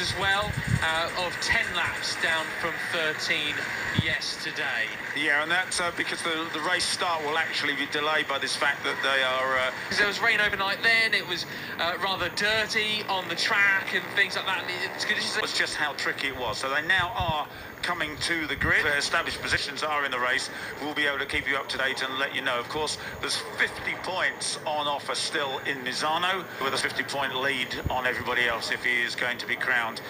as well, of 10 laps down from 13 yesterday. Yeah, and that's because the race start will actually be delayed by this fact that they are... There was rain overnight then, it was rather dirty on the track and things like that. It was just how tricky it was. So they now are coming to the grid. Their established positions are in the race. We'll be able to keep you up to date and let you know. Of course, there's 50 points on offer still in Misano, with a 50-point lead on everybody else if he is going to be crowned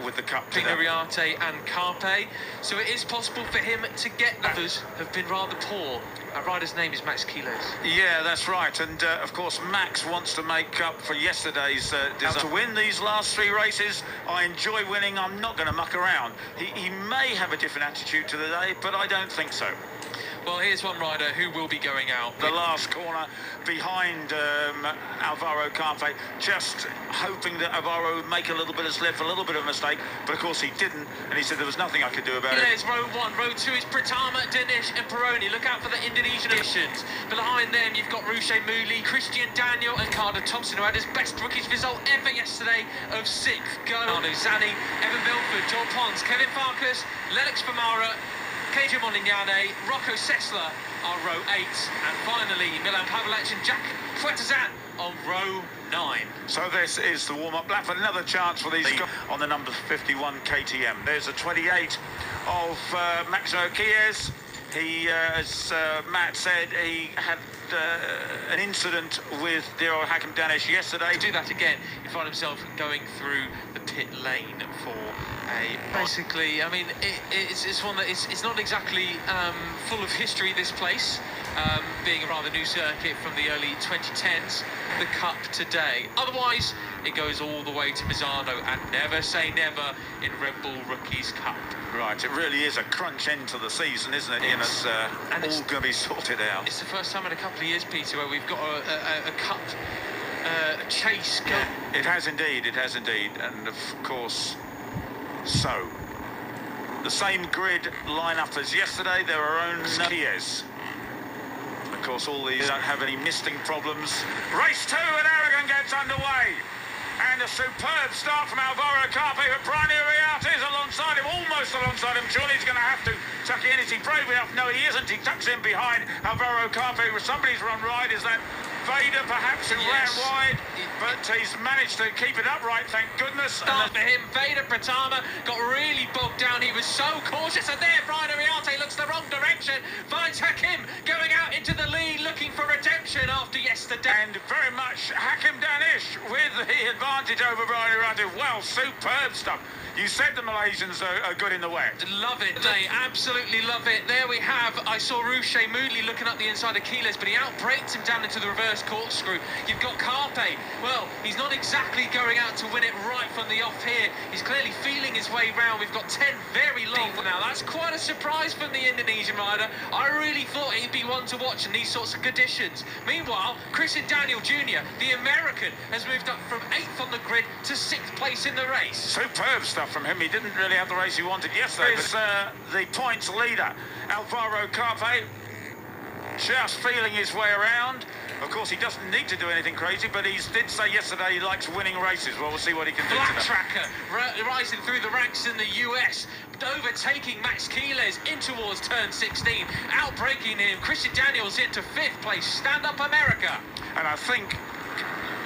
with the cup today. Riarte and Carpe. So it is possible for him to get that. Others have been rather poor. Our rider's name is Max Quiles. Yeah, that's right. And of course, Max wants to make up for yesterday's desire to win these last 3 races. I enjoy winning. I'm not going to muck around. He may have a different attitude to the day, but I don't think so. Well, here's one rider who will be going out. The last corner behind Alvaro Carpe, just hoping that Alvaro would make a little bit of slip, a little bit of mistake, but of course he didn't, and he said there was nothing I could do about it. There's row 1, row 2 is Pratama, Dinesh and Peroni. Look out for the Indonesian nations. Behind them you've got Ruche Mouli, Christian Daniel and Carter Thompson, who had his best rookies result ever yesterday of 6th. Arno Zani, Evan Belford, Joel Pons, Kevin Farkas, Lennox Famara, Keija Monignane, Rocco Sessler on row 8, and finally Milan Pavlec and Jack Fuetazan on row 9. So this is the warm-up lap. Another chance for these on the number 51 KTM. There's a 28 of Maximo Quiles. He, as Matt said, he had an incident with dear old Hakim Danish yesterday. To do that again, he found himself going through the pit lane for a... Basically, I mean, it's one that it's not exactly full of history, this place, being a rather new circuit from the early 2010s, the Cup today. Otherwise, it goes all the way to Misano, and never say never in Red Bull Rookies Cup. Right, it really is a crunch end to the season, isn't it? And it's all going to be sorted out. It's the first time in a couple of years, Peter, where we've got a cup chase going. It has indeed, and of course, so the same grid lineup as yesterday. There are only Quiles. Of course, all these don't have any misting problems. Race 2 and Aragon gets underway. And a superb start from Alvaro Carpe, but Brian Uriarte is alongside him, almost alongside him. Surely he's going to have to tuck in. Is he brave enough? No, he isn't. He tucks in behind Alvaro Carpe. Somebody's run wide. Is that Veda, perhaps, who ran wide? But he's managed to keep it upright, thank goodness. Start for him. Veda Pratama got really bogged down. He was so cautious. And there, Brian Uriarte looks the wrong direction. Finds Hakim going out into the lead, looking for redemption after yesterday. And very much Hakim Danish with the advantage over Brian Uriarte. Well, superb stuff. You said the Malaysians are good in the wet. Love it. They absolutely love it. There we have. I saw Ruche Mouli looking up the inside of Quiles, but he outbraked him down into the reverse corkscrew. You've got Carpe. Well, he's not exactly going out to win it right from the off here. He's clearly feeling his way round. We've got 10 very long now. That's quite a surprise from the Indonesian rider. I really thought he'd be one to watch in these sorts of conditions. Meanwhile, Christian Daniel Jr., the American, has moved up from 8th on the grid to 6th place in the race. Superb stuff from him. He didn't really have the race he wanted yesterday. But the points leader, Alvaro Carpe, just feeling his way around. Of course, he doesn't need to do anything crazy, but he did say yesterday he likes winning races. Well, we'll see what he can do Black today. Tracker rising through the ranks in the US, overtaking Max Quiles in towards turn 16, outbreaking him. Christian Daniels into 5th place. Stand up, America. And I think,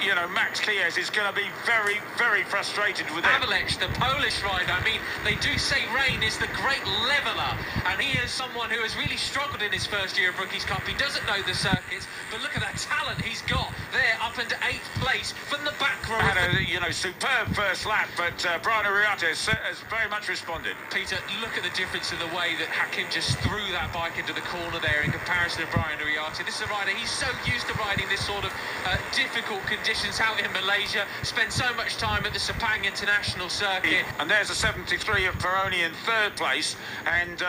you know, Max Quiles is going to be very, very frustrated with it. Pavlec, the Polish rider, I mean, they do say rain is the great leveller, and he is someone who has really struggled in his first year of Rookies Cup. He doesn't know the circuits, but look at that talent he's got there up into 8th place from the back row. Had a, you know, superb first lap, but Brian Uriarte has very much responded. Peter, look at the difference in the way that Hakim just threw that bike into the corner there in comparison to Brian Uriarte. This is a rider, he's so used to riding this sort of difficult conditions out in Malaysia, spent so much time at the Sepang International circuit. And there's a 73 of Peroni in 3rd place, and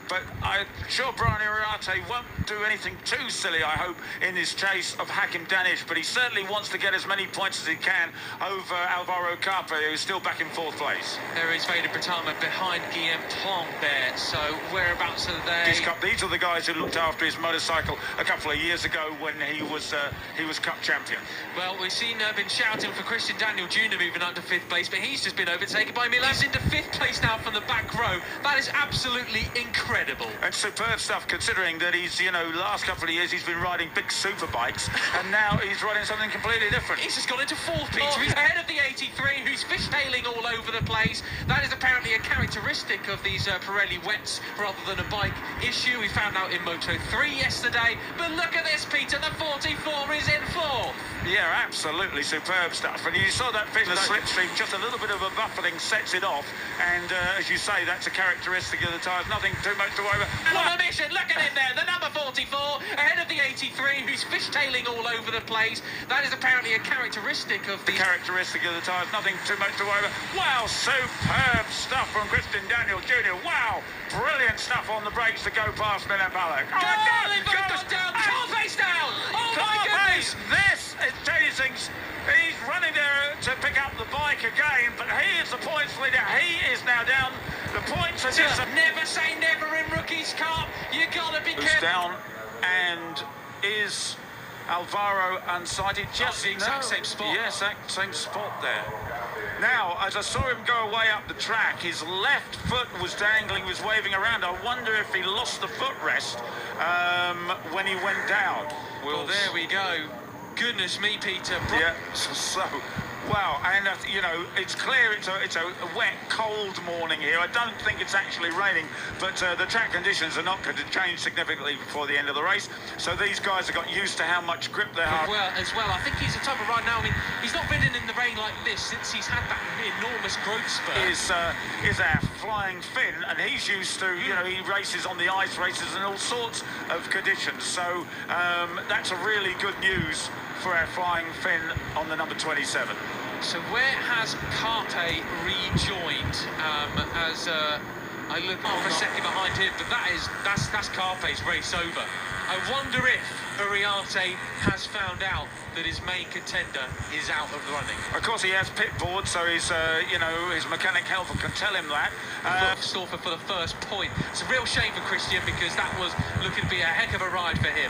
but I'm sure Brian Uriarte won't do anything too silly, I hope, in this chase of Hakim Danish, but he certainly wants to get as many points as he can over Alvaro Carpe, who's still back in 4th place. There is Veda Pratama behind Guillaume Plon there, so whereabouts are they? These are the guys who looked after his motorcycle a couple of years ago when he was Cup champion. Well, Well, we've been shouting for Christian Daniel Jr. moving up to 5th place, but he's just been overtaken by Milan. He's into 5th place now from the back row. That is absolutely incredible. And superb stuff, considering that he's, last couple of years he's been riding big super bikes, and now he's riding something completely different. He's just got into 4th, Peter. He's ahead of the 83, who's fishtailing all over the place. That is apparently a characteristic of these Pirelli wets rather than a bike issue. We found out in Moto3 yesterday. But look at this, Peter. The 44 is in 4th. Yeah, absolutely superb stuff. And you saw that fish in the slipstream, just a little bit of a buffeting sets it off. And as you say, that's a characteristic of the tyres. Nothing too much to worry about. What a mission! Look at him there, the number 44, ahead of the 83, who's fishtailing all over the place. That is apparently a characteristic of the tyres. Nothing too much to worry about. Wow, superb stuff from Christian Daniel Jr. Wow, brilliant stuff on the brakes to go past Milan Balap. Oh, they've both gone down. Carpace down. Oh my goodness! This is chasing. He's running there to pick up the bike again, but he is the points leader. He is now down. The points are just never say never in Rookies Cup. You gotta be careful. Down, and is Alvaro unsighted? Just the exact same spot. Yes, same spot there. Now, as I saw him go away up the track, his left foot was dangling, was waving around. I wonder if he lost the footrest when he went down. Well, there we go. Goodness me, Peter. Yeah, so wow, and it's clear it's a wet, cold morning here. I don't think it's actually raining, but the track conditions are not going to change significantly before the end of the race. So these guys have got used to how much grip they have. Well, I think he's the type of rider now. I mean, he's not ridden in the rain like this since he's had that enormous growth spurt. Is our flying Finn, and he's used to, he races on the ice, races in all sorts of conditions. So that's a really good news for our flying Finn on the number 27. So where has Carpe rejoined? As I look for a second behind him, but that's Carpe's race over. I wonder if Uriarte has found out that his main contender is out of the running. Of course, he has pit board, so his mechanic helper can tell him that. Stauffer for the first point. It's a real shame for Christian, because that was looking to be a heck of a ride for him.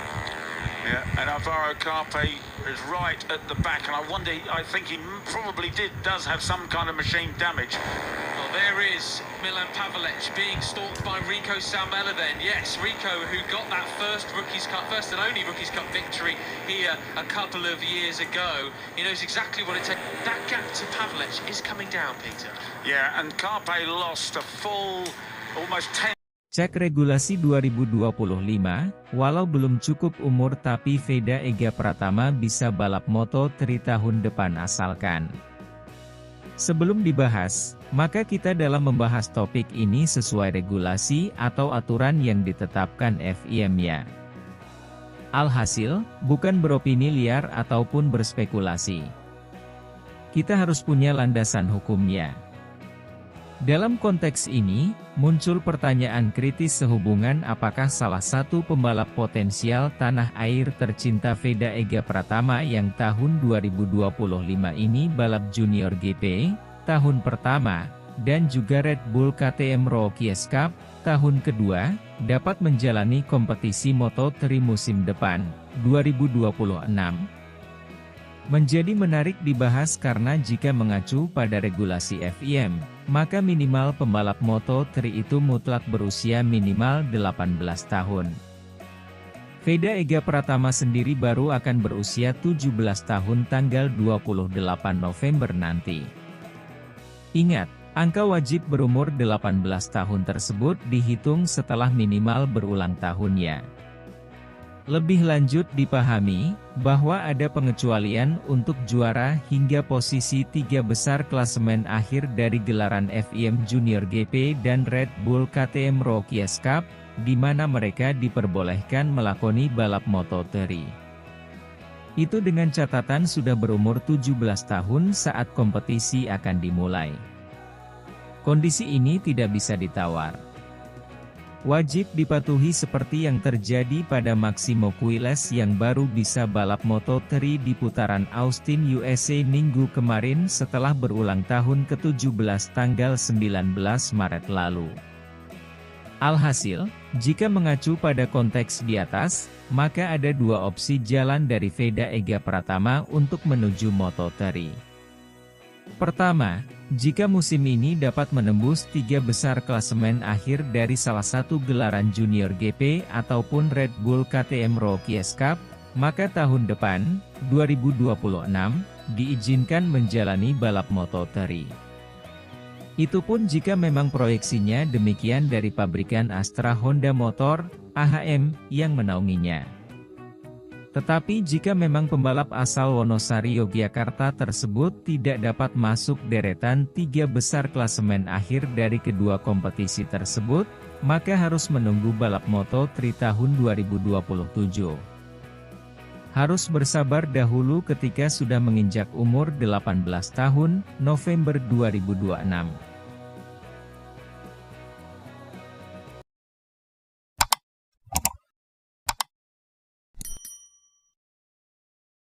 Yeah, and Alvaro Carpe is right at the back, and I think he probably does have some kind of machine damage. Well, there is Milan Pavelec being stalked by Rico Salmela then. Yes, Rico, who got that first and only Rookies Cup victory here a couple of years ago. He knows exactly what it takes. That gap to Pavelec is coming down, Peter. Yeah, and Carpe lost a full almost 10. Cek regulasi 2025, walau belum cukup umur tapi Veda Ega Pratama bisa balap Moto3 tahun depan asalkan. Sebelum dibahas, maka kita dalam membahas topik ini sesuai regulasi atau aturan yang ditetapkan FIM-nya. Alhasil, bukan beropini liar ataupun berspekulasi. Kita harus punya landasan hukumnya. Dalam konteks ini, muncul pertanyaan kritis sehubungan apakah salah satu pembalap potensial tanah air tercinta Veda Ega Pratama yang tahun 2025 ini balap Junior GP, tahun pertama, dan juga Red Bull KTM Rookies Cup, tahun kedua, dapat menjalani kompetisi Moto3 musim depan, 2026. Menjadi menarik dibahas karena jika mengacu pada regulasi FIM, maka minimal pembalap Moto3 itu mutlak berusia minimal 18 tahun. Veda Ega Pratama sendiri baru akan berusia 17 tahun tanggal 28 November nanti. Ingat, angka wajib berumur 18 tahun tersebut dihitung setelah minimal berulang tahunnya. Lebih lanjut dipahami, bahwa ada pengecualian untuk juara hingga posisi 3 besar klasemen akhir dari gelaran FIM Junior GP dan Red Bull KTM Rookies Cup, di mana mereka diperbolehkan melakoni balap Moto3. Itu dengan catatan sudah berumur 17 tahun saat kompetisi akan dimulai. Kondisi ini tidak bisa ditawar. Wajib dipatuhi seperti yang terjadi pada Maximo Quiles yang baru bisa balap Moto3 di putaran Austin USA minggu kemarin setelah berulang tahun ke-17 tanggal 19 Maret lalu. Alhasil, jika mengacu pada konteks di atas, maka ada dua opsi jalan dari Veda Ega Pratama untuk menuju Moto3. Pertama, jika musim ini dapat menembus 3 besar klasemen akhir dari salah satu gelaran Junior GP ataupun Red Bull KTM Rookies Cup, maka tahun depan, 2026, diizinkan menjalani balap Moto3. Itu pun jika memang proyeksinya demikian dari pabrikan Astra Honda Motor, AHM, yang menaunginya. Tetapi jika memang pembalap asal Wonosari Yogyakarta tersebut tidak dapat masuk deretan 3 besar klasemen akhir dari kedua kompetisi tersebut, maka harus menunggu balap Moto3 tahun 2027. Harus bersabar dahulu ketika sudah menginjak umur 18 tahun, November 2026.